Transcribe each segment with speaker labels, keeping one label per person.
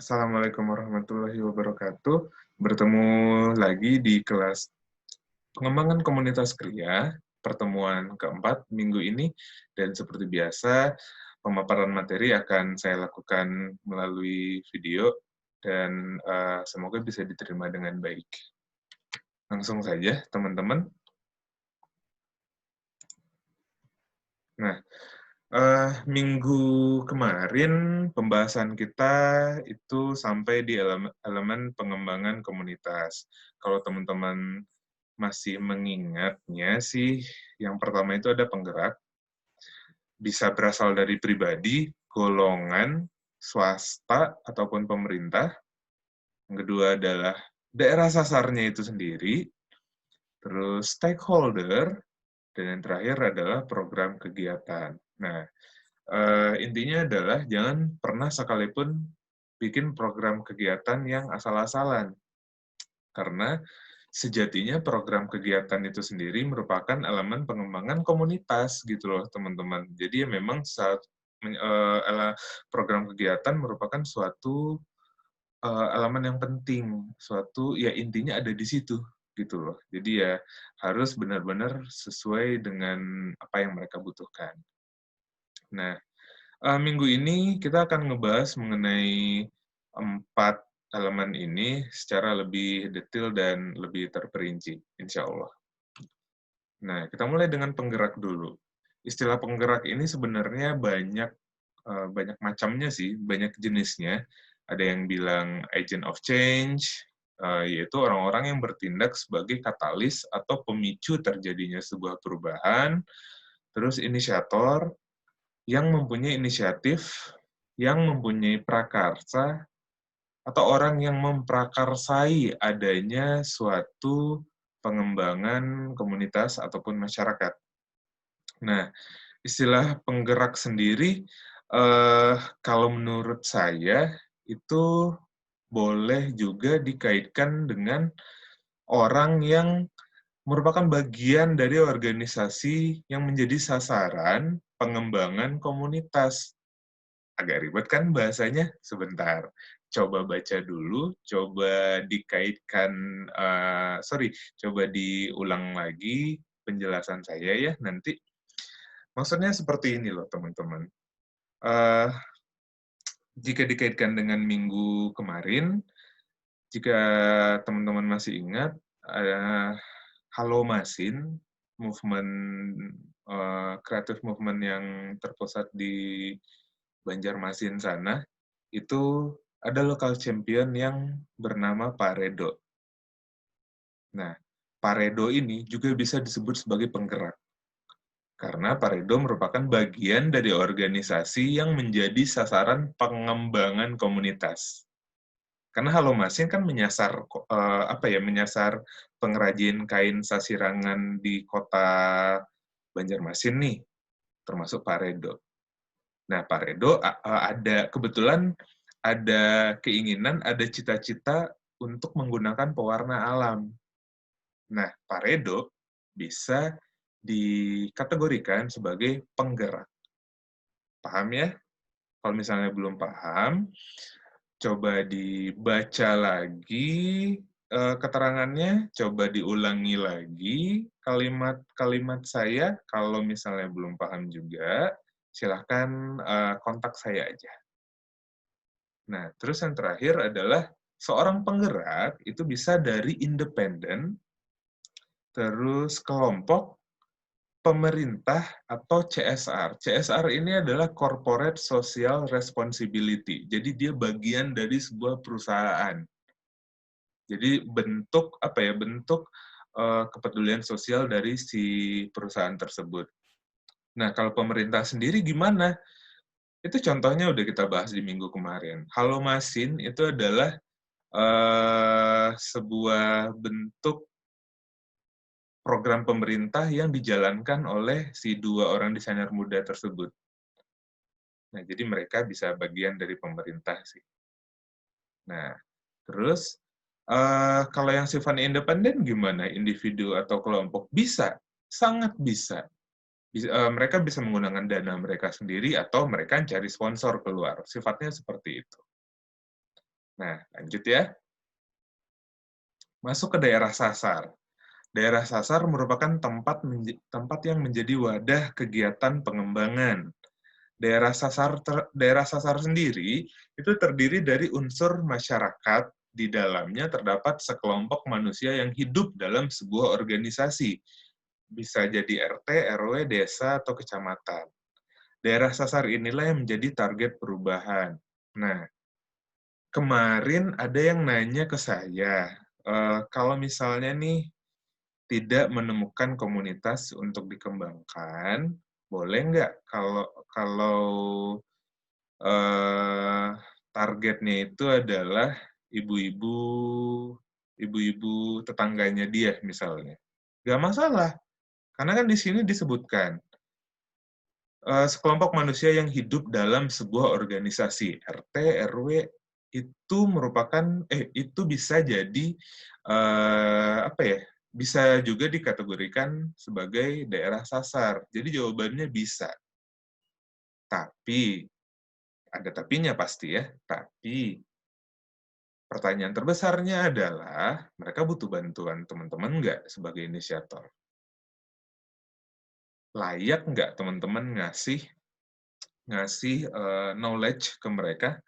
Speaker 1: Assalamualaikum warahmatullahi wabarakatuh. Bertemu lagi di kelas pengembangan komunitas Kria, pertemuan keempat minggu ini, dan seperti biasa, pemaparan materi akan saya lakukan melalui video, dan semoga bisa diterima dengan baik. Langsung saja, teman-teman. Nah, minggu kemarin pembahasan kita itu sampai di elemen pengembangan komunitas. Kalau teman-teman masih mengingatnya sih, yang pertama itu ada penggerak, bisa berasal dari pribadi, golongan, swasta, ataupun pemerintah. Yang kedua adalah daerah sasarnya itu sendiri, terus stakeholder, dan yang terakhir adalah program kegiatan. Nah, intinya adalah jangan pernah sekalipun bikin program kegiatan yang asal-asalan. Karena sejatinya program kegiatan itu sendiri merupakan elemen pengembangan komunitas gitu loh, teman-teman. Jadi ya memang program kegiatan merupakan suatu elemen yang penting, suatu ya intinya ada di situ gitu loh. Jadi ya harus benar-benar sesuai dengan apa yang mereka butuhkan. Nah, minggu ini kita akan ngebahas mengenai 4 elemen ini secara lebih detail dan lebih terperinci, insya Allah. Nah, kita mulai dengan penggerak dulu. Istilah penggerak ini sebenarnya banyak macamnya sih, banyak jenisnya. Ada yang bilang agent of change, yaitu orang-orang yang bertindak sebagai katalis atau pemicu terjadinya sebuah perubahan. Terus inisiator, yang mempunyai inisiatif, yang mempunyai prakarsa, atau orang yang memprakarsai adanya suatu pengembangan komunitas ataupun masyarakat. Nah, istilah penggerak sendiri, kalau menurut saya, itu boleh juga dikaitkan dengan orang yang merupakan bagian dari organisasi yang menjadi sasaran pengembangan komunitas. Agak ribet kan bahasanya? Sebentar. Coba baca dulu, coba dikaitkan, coba diulang lagi penjelasan saya ya nanti. Maksudnya seperti ini loh teman-teman. Uh, jika dikaitkan dengan minggu kemarin, jika teman-teman masih ingat, Halo Masin, movement creative movement yang terpusat di Banjarmasin sana, itu ada lokal champion yang bernama Pak Redo. Nah, Pak Redo ini juga bisa disebut sebagai penggerak. Karena Pak Redo merupakan bagian dari organisasi yang menjadi sasaran pengembangan komunitas. Karena Halo Masin kan menyasar pengrajin kain sasirangan di kota Banjarmasin nih, termasuk Pak Redo. Nah, Pak Redo kebetulan ada keinginan, ada cita-cita untuk menggunakan pewarna alam. Nah, Pak Redo bisa dikategorikan sebagai penggerak. Paham ya? Kalau misalnya belum paham, coba dibaca lagi keterangannya, coba diulangi lagi kalimat-kalimat saya. Kalau misalnya belum paham juga, silahkan kontak saya aja. Nah, terus yang terakhir adalah seorang penggerak itu bisa dari independen, terus kelompok, pemerintah, atau CSR. CSR ini adalah Corporate Social Responsibility. Jadi dia bagian dari sebuah perusahaan. Jadi bentuk kepedulian sosial dari si perusahaan tersebut. Nah, kalau pemerintah sendiri gimana? Itu contohnya udah kita bahas di minggu kemarin. Halo Masin itu adalah sebuah bentuk program pemerintah yang dijalankan oleh si 2 orang desainer muda tersebut. Nah, jadi mereka bisa bagian dari pemerintah sih. Nah, terus kalau yang sifatnya independen gimana? Individu atau kelompok? Bisa, sangat bisa. Mereka bisa menggunakan dana mereka sendiri atau mereka cari sponsor keluar. Sifatnya seperti itu. Nah, lanjut ya. Masuk ke daerah sasar. Daerah sasar merupakan tempat yang menjadi wadah kegiatan pengembangan. Daerah sasar sendiri itu terdiri dari unsur masyarakat, di dalamnya terdapat sekelompok manusia yang hidup dalam sebuah organisasi. Bisa jadi RT, RW, desa, atau kecamatan. Daerah sasar inilah yang menjadi target perubahan. Nah, kemarin ada yang nanya ke saya, kalau misalnya nih tidak menemukan komunitas untuk dikembangkan, boleh nggak kalau kalau eh, targetnya itu adalah ibu-ibu ibu-ibu tetangganya dia misalnya. Nggak masalah, karena kan di sini disebutkan sekelompok manusia yang hidup dalam sebuah organisasi. RT, RW itu merupakan itu bisa jadi apa ya? Bisa juga dikategorikan sebagai daerah sasar. Jadi jawabannya bisa. Tapi ada tapinya pasti ya. Tapi pertanyaan terbesarnya adalah mereka butuh bantuan teman-teman nggak sebagai inisiator? Layak nggak teman-teman ngasih ngasih knowledge ke mereka,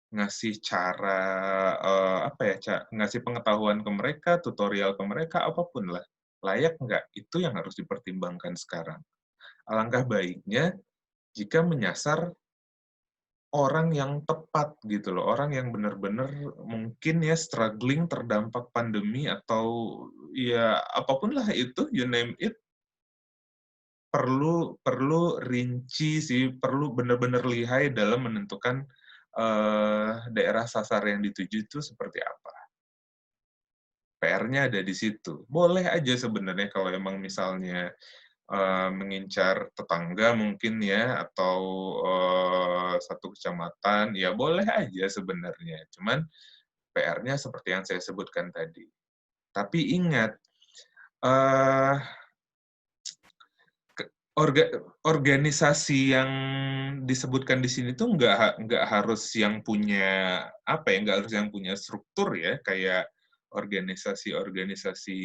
Speaker 1: ngasih cara apa ya, ngasih pengetahuan ke mereka, tutorial ke mereka, apapun lah. Layak nggak? Itu yang harus dipertimbangkan sekarang. Alangkah baiknya jika menyasar orang yang tepat gitu loh, orang yang benar-benar mungkin ya struggling terdampak pandemi atau ya apapun lah itu, you name it, perlu perlu rinci sih, perlu benar-benar lihai dalam menentukan daerah sasar yang dituju itu seperti apa. PR-nya ada di situ. Boleh aja sebenarnya kalau emang misalnya mengincar tetangga mungkin ya, atau satu kecamatan, ya boleh aja sebenarnya. Cuman PR-nya seperti yang saya sebutkan tadi. Tapi ingat, eh, organisasi yang disebutkan di sini tuh nggak harus yang punya apa ya, nggak harus yang punya struktur ya, kayak organisasi-organisasi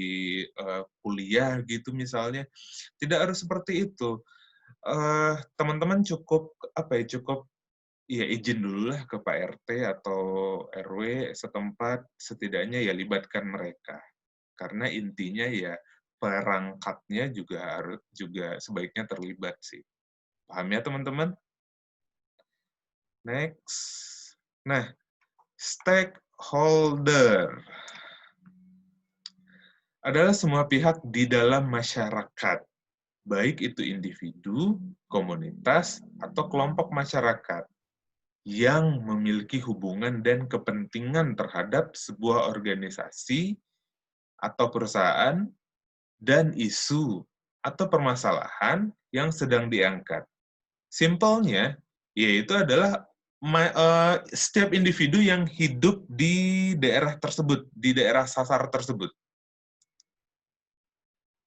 Speaker 1: kuliah gitu misalnya, tidak harus seperti itu. Teman-teman cukup apa ya, cukup ya izin dulu lah ke Pak RT atau RW setempat, setidaknya ya libatkan mereka. Karena intinya ya perangkatnya juga sebaiknya terlibat sih. Paham ya teman-teman? Next. Nah, stakeholder adalah semua pihak di dalam masyarakat, baik itu individu, komunitas, atau kelompok masyarakat yang memiliki hubungan dan kepentingan terhadap sebuah organisasi atau perusahaan dan isu atau permasalahan yang sedang diangkat. Simpelnya, yaitu adalah setiap individu yang hidup di daerah tersebut, di daerah sasar tersebut.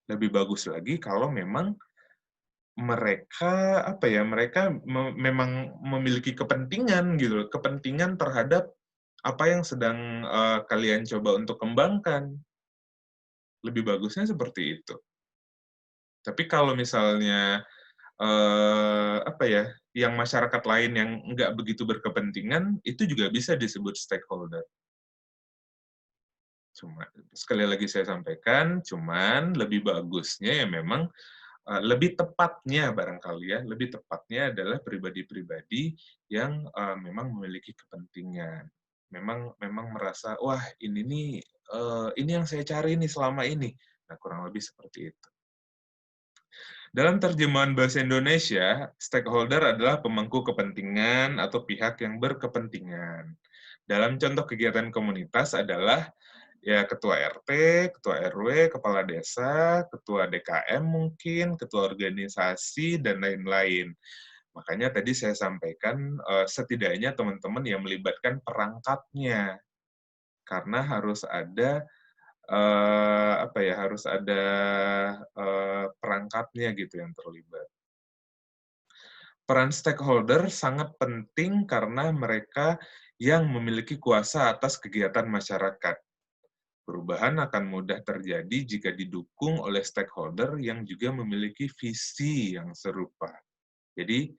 Speaker 1: Lebih bagus lagi kalau memang mereka apa ya, mereka memang memiliki kepentingan gitu, kepentingan terhadap apa yang sedang kalian coba untuk kembangkan. Lebih bagusnya seperti itu. Tapi kalau misalnya apa ya, yang masyarakat lain yang nggak begitu berkepentingan, itu juga bisa disebut stakeholder. Cuma sekali lagi saya sampaikan, cuman lebih bagusnya ya memang lebih tepatnya barangkali ya, lebih tepatnya adalah pribadi-pribadi yang memang memiliki kepentingan. Memang memang merasa, wah ini yang saya cari nih selama ini. Nah, kurang lebih seperti itu. Dalam terjemahan bahasa Indonesia, stakeholder adalah pemangku kepentingan atau pihak yang berkepentingan. Dalam contoh kegiatan komunitas adalah ya ketua RT, ketua RW, kepala desa, ketua DKM mungkin, ketua organisasi, dan lain-lain. Makanya tadi saya sampaikan setidaknya teman-teman yang melibatkan perangkatnya, karena harus ada apa ya, harus ada perangkatnya gitu yang terlibat. Peran stakeholder sangat penting karena mereka yang memiliki kuasa atas kegiatan masyarakat. Perubahan akan mudah terjadi jika didukung oleh stakeholder yang juga memiliki visi yang serupa. Jadi,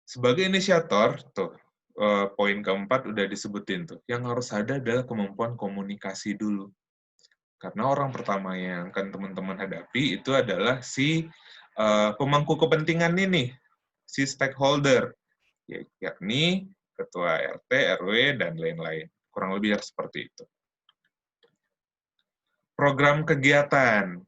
Speaker 1: sebagai inisiator, tuh, poin keempat udah disebutin tuh, yang harus ada adalah kemampuan komunikasi dulu. Karena orang pertama yang akan teman-teman hadapi itu adalah si pemangku kepentingan ini, si stakeholder, yakni ketua RT, RW, dan lain-lain. Kurang lebih seperti itu. Program kegiatan.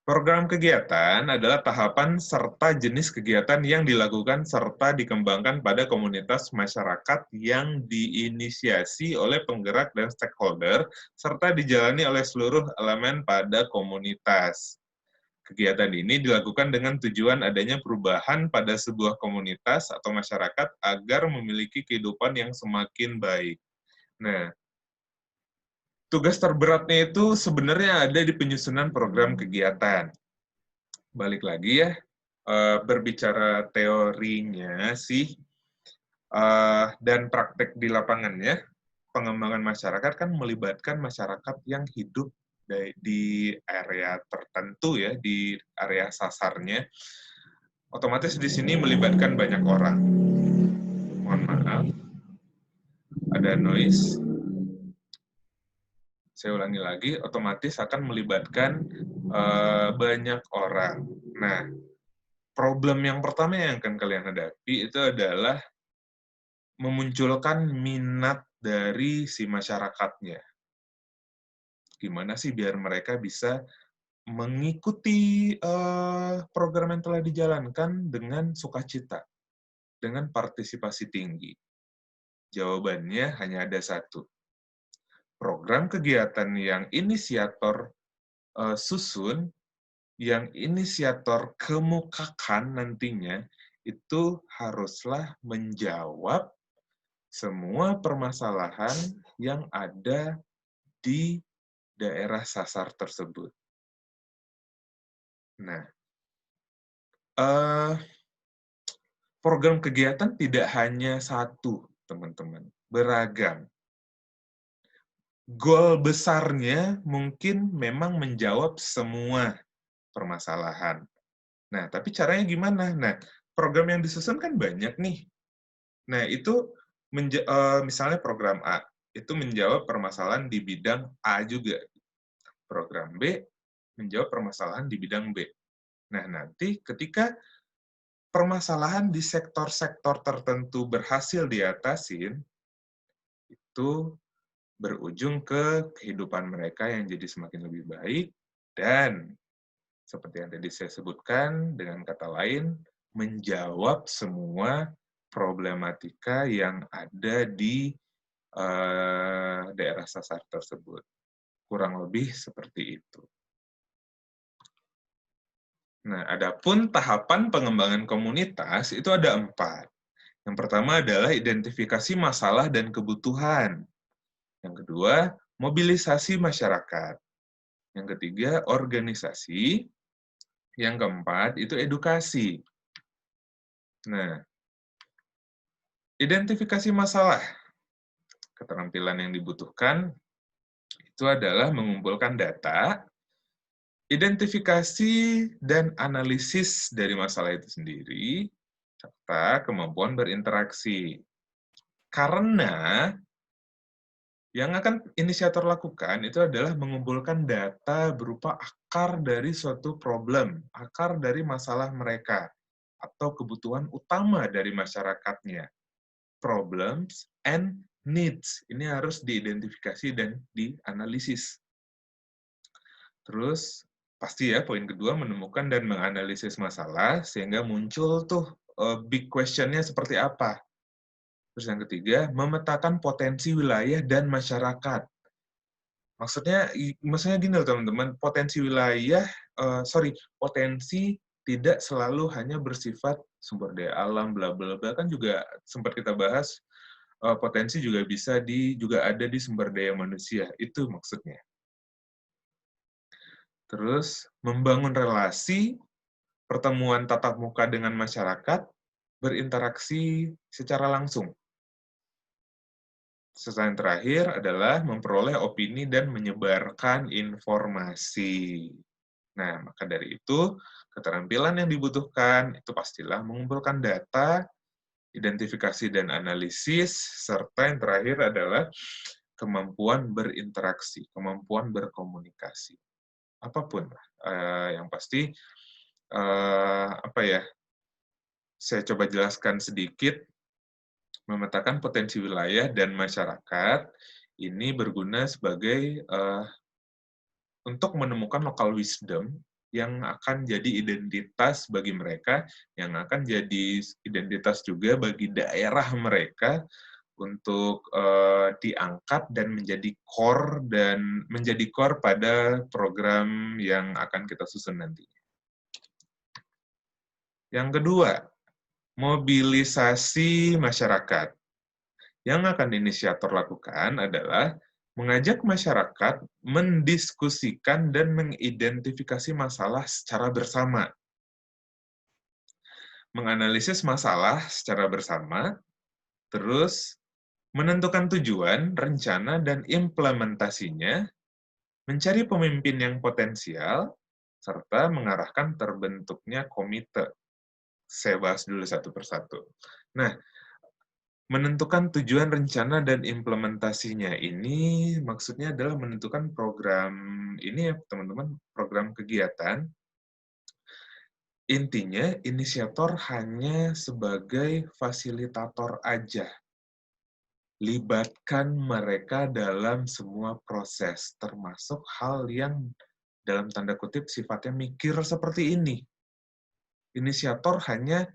Speaker 1: Program kegiatan adalah tahapan serta jenis kegiatan yang dilakukan serta dikembangkan pada komunitas masyarakat yang diinisiasi oleh penggerak dan stakeholder, serta dijalani oleh seluruh elemen pada komunitas. Kegiatan ini dilakukan dengan tujuan adanya perubahan pada sebuah komunitas atau masyarakat agar memiliki kehidupan yang semakin baik. Nah, tugas terberatnya itu sebenarnya ada di penyusunan program kegiatan. Balik lagi ya, berbicara teorinya sih, dan praktek di lapangannya, pengembangan masyarakat kan melibatkan masyarakat yang hidup di area tertentu ya, di area sasarnya. Otomatis di sini melibatkan banyak orang. Mohon maaf, ada noise. Saya ulangi lagi, otomatis akan melibatkan banyak orang. Nah, problem yang pertama yang akan kalian hadapi itu adalah memunculkan minat dari si masyarakatnya. Gimana sih biar mereka bisa mengikuti program yang telah dijalankan dengan sukacita, dengan partisipasi tinggi? Jawabannya hanya ada satu. Program kegiatan yang inisiator susun, yang inisiator kemukakan nantinya, itu haruslah menjawab semua permasalahan yang ada di daerah sasar tersebut. Nah, program kegiatan tidak hanya satu, teman-teman, beragam. Goal besarnya mungkin memang menjawab semua permasalahan. Nah, tapi caranya gimana? Nah, program yang disusun kan banyak nih. Nah, itu misalnya program A, itu menjawab permasalahan di bidang A juga. Program B menjawab permasalahan di bidang B. Nah, nanti ketika permasalahan di sektor-sektor tertentu berhasil diatasin, itu berujung ke kehidupan mereka yang jadi semakin lebih baik, dan seperti yang tadi saya sebutkan, dengan kata lain, menjawab semua problematika yang ada di daerah sasar tersebut. Kurang lebih seperti itu. Nah, adapun tahapan pengembangan komunitas itu ada 4. Yang pertama adalah identifikasi masalah dan kebutuhan. Yang kedua, mobilisasi masyarakat. Yang ketiga, organisasi. Yang keempat, itu edukasi. Nah, identifikasi masalah. Keterampilan yang dibutuhkan itu adalah mengumpulkan data, identifikasi dan analisis dari masalah itu sendiri, serta kemampuan berinteraksi. Karena yang akan inisiator lakukan itu adalah mengumpulkan data berupa akar dari suatu problem, akar dari masalah mereka, atau kebutuhan utama dari masyarakatnya. Problems and needs. Ini harus diidentifikasi dan dianalisis. Terus, pasti ya, poin kedua, menemukan dan menganalisis masalah, sehingga muncul tuh big question-nya seperti apa. Terus yang ketiga, memetakan potensi wilayah dan masyarakat. Maksudnya gini loh teman-teman, potensi wilayah, potensi tidak selalu hanya bersifat sumber daya alam, bla bla bla, kan juga sempat kita bahas, potensi juga bisa juga ada di sumber daya manusia, itu maksudnya. Terus, membangun relasi, pertemuan tatap muka dengan masyarakat, berinteraksi secara langsung. Serta yang terakhir adalah memperoleh opini dan menyebarkan informasi. Nah, maka dari itu, keterampilan yang dibutuhkan itu pastilah mengumpulkan data, identifikasi dan analisis, serta yang terakhir adalah kemampuan berinteraksi, kemampuan berkomunikasi. Apapun, yang pasti, apa ya, saya coba jelaskan sedikit, memetakan potensi wilayah dan masyarakat, ini berguna sebagai untuk menemukan local wisdom yang akan jadi identitas bagi mereka, yang akan jadi identitas juga bagi daerah mereka untuk diangkat dan menjadi core pada program yang akan kita susun nanti. Yang kedua, mobilisasi masyarakat. Yang akan inisiator lakukan adalah mengajak masyarakat mendiskusikan dan mengidentifikasi masalah secara bersama. Menganalisis masalah secara bersama, terus menentukan tujuan, rencana, dan implementasinya, mencari pemimpin yang potensial, serta mengarahkan terbentuknya komite. Saya bahas dulu satu persatu. Nah, menentukan tujuan, rencana, dan implementasinya ini maksudnya adalah menentukan program ini ya, teman-teman, program kegiatan. Intinya, inisiator hanya sebagai fasilitator aja. Libatkan mereka dalam semua proses, termasuk hal yang dalam tanda kutip sifatnya mikir seperti ini. Inisiator hanya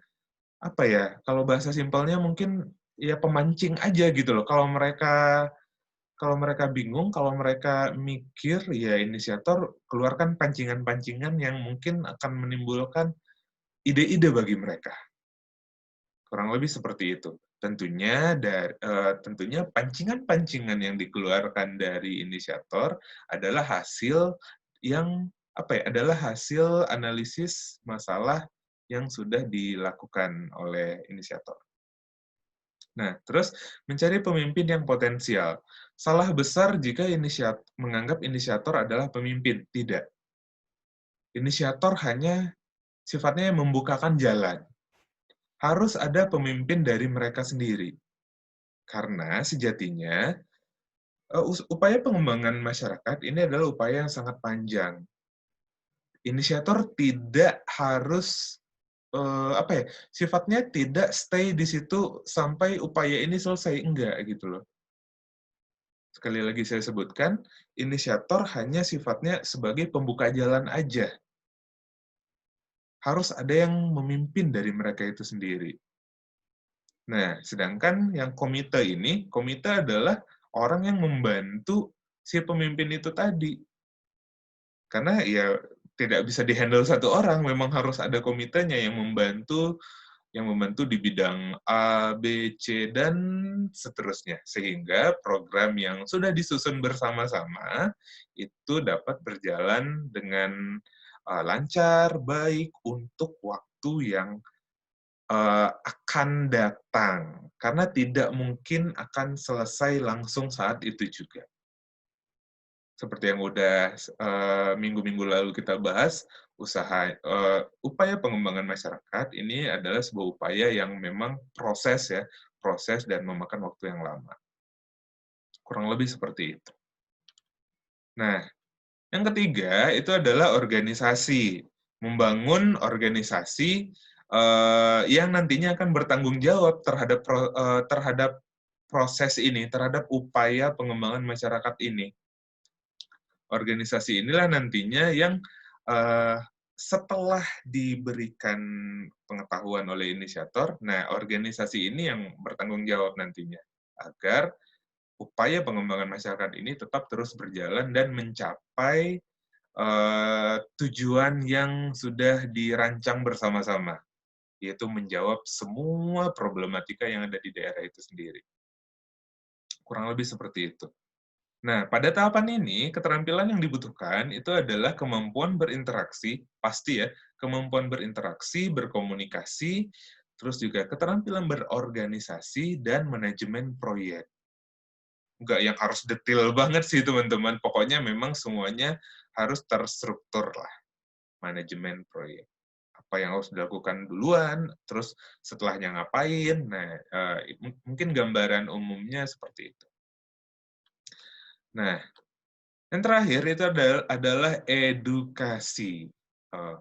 Speaker 1: apa ya, kalau bahasa simpelnya mungkin ya pemancing aja gitu loh. Kalau mereka bingung, kalau mereka mikir, ya inisiator keluarkan pancingan-pancingan yang mungkin akan menimbulkan ide-ide bagi mereka. Kurang lebih seperti itu. Tentunya pancingan-pancingan yang dikeluarkan dari inisiator adalah hasil yang adalah hasil analisis masalah yang sudah dilakukan oleh inisiator. Nah, terus mencari pemimpin yang potensial. Salah besar jika menganggap inisiator adalah pemimpin. Tidak. Inisiator hanya sifatnya membukakan jalan. Harus ada pemimpin dari mereka sendiri. Karena sejatinya, upaya pengembangan masyarakat ini adalah upaya yang sangat panjang. Inisiator tidak harus sifatnya tidak stay di situ sampai upaya ini selesai, enggak gitu loh. Sekali lagi saya sebutkan, inisiator hanya sifatnya sebagai pembuka jalan aja. Harus ada yang memimpin dari mereka itu sendiri. Nah, sedangkan yang komite adalah orang yang membantu si pemimpin itu tadi. Karena ya tidak bisa dihandle satu orang, memang harus ada komitenya yang membantu di bidang A, B, C, dan seterusnya. Sehingga program yang sudah disusun bersama-sama itu dapat berjalan dengan lancar, baik untuk waktu yang akan datang. Karena tidak mungkin akan selesai langsung saat itu juga. Seperti yang udah minggu-minggu lalu kita bahas, upaya pengembangan masyarakat ini adalah sebuah upaya yang memang proses dan memakan waktu yang lama. Kurang lebih seperti itu. Nah, yang ketiga itu adalah organisasi. Membangun organisasi yang nantinya akan bertanggung jawab terhadap proses ini, terhadap upaya pengembangan masyarakat ini. Organisasi inilah nantinya yang setelah diberikan pengetahuan oleh inisiator, nah organisasi ini yang bertanggung jawab nantinya agar upaya pengembangan masyarakat ini tetap terus berjalan dan mencapai tujuan yang sudah dirancang bersama-sama, yaitu menjawab semua problematika yang ada di daerah itu sendiri. Kurang lebih seperti itu. Nah, pada tahapan ini, keterampilan yang dibutuhkan itu adalah kemampuan berinteraksi, pasti ya, kemampuan berinteraksi, berkomunikasi, Terus juga keterampilan berorganisasi dan manajemen proyek. Nggak yang harus detail banget sih teman-teman, pokoknya memang semuanya harus terstruktur lah, manajemen proyek. Apa yang harus dilakukan duluan, terus setelahnya ngapain, nah mungkin gambaran umumnya seperti itu. Nah, yang terakhir itu adalah edukasi.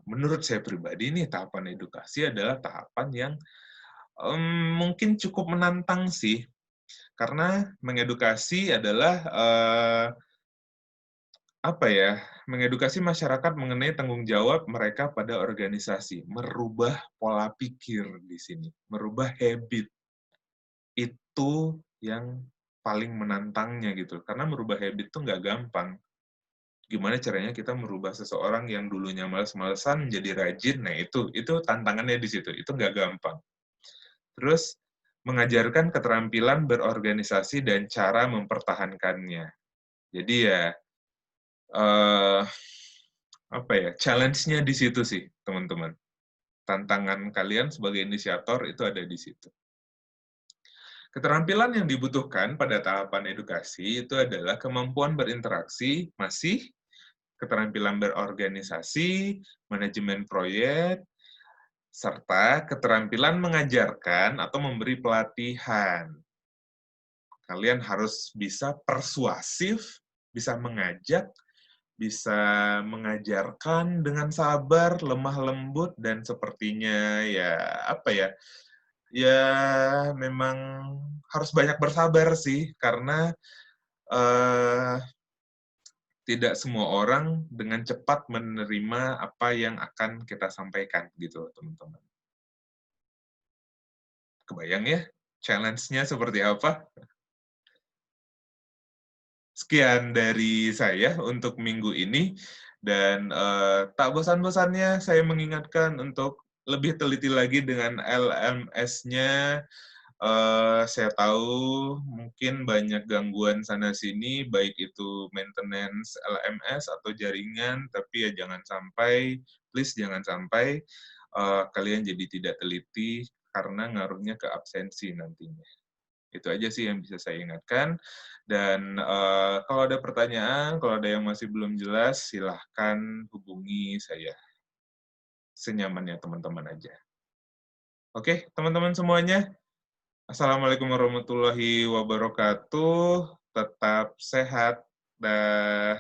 Speaker 1: Menurut saya pribadi nih, tahapan edukasi adalah tahapan yang mungkin cukup menantang sih, karena mengedukasi adalah apa ya, mengedukasi masyarakat mengenai tanggung jawab mereka pada organisasi, merubah pola pikir di sini, merubah habit. Itu yang paling menantangnya gitu, karena merubah habit itu nggak gampang. Gimana caranya kita merubah seseorang yang dulunya males-malesan menjadi rajin, nah itu tantangannya di situ, itu nggak gampang. Terus, mengajarkan keterampilan berorganisasi dan cara mempertahankannya. Jadi ya, eh, apa ya, challenge-nya di situ sih, teman-teman. Tantangan kalian sebagai inisiator itu ada di situ. Keterampilan yang dibutuhkan pada tahapan edukasi itu adalah kemampuan berinteraksi, masih keterampilan berorganisasi, manajemen proyek, serta keterampilan mengajarkan atau memberi pelatihan. Kalian harus bisa persuasif, bisa mengajak, bisa mengajarkan dengan sabar, lemah lembut, dan sepertinya ya apa ya, ya memang harus banyak bersabar sih, karena eh, tidak semua orang dengan cepat menerima apa yang akan kita sampaikan gitu, teman-teman. Kebayang ya, challenge-nya seperti apa? Sekian dari saya untuk minggu ini, dan tak bosan-bosannya saya mengingatkan untuk lebih teliti lagi dengan LMS-nya. Saya tahu mungkin banyak gangguan sana-sini, baik itu maintenance LMS atau jaringan, tapi ya jangan sampai, please jangan sampai kalian jadi tidak teliti karena ngaruhnya ke absensi nantinya. Itu aja sih yang bisa saya ingatkan. Dan kalau ada pertanyaan, kalau ada yang masih belum jelas, silahkan hubungi saya. Senyamannya teman-teman aja. Oke, teman-teman semuanya. Assalamualaikum warahmatullahi wabarakatuh. Tetap sehat. Dah.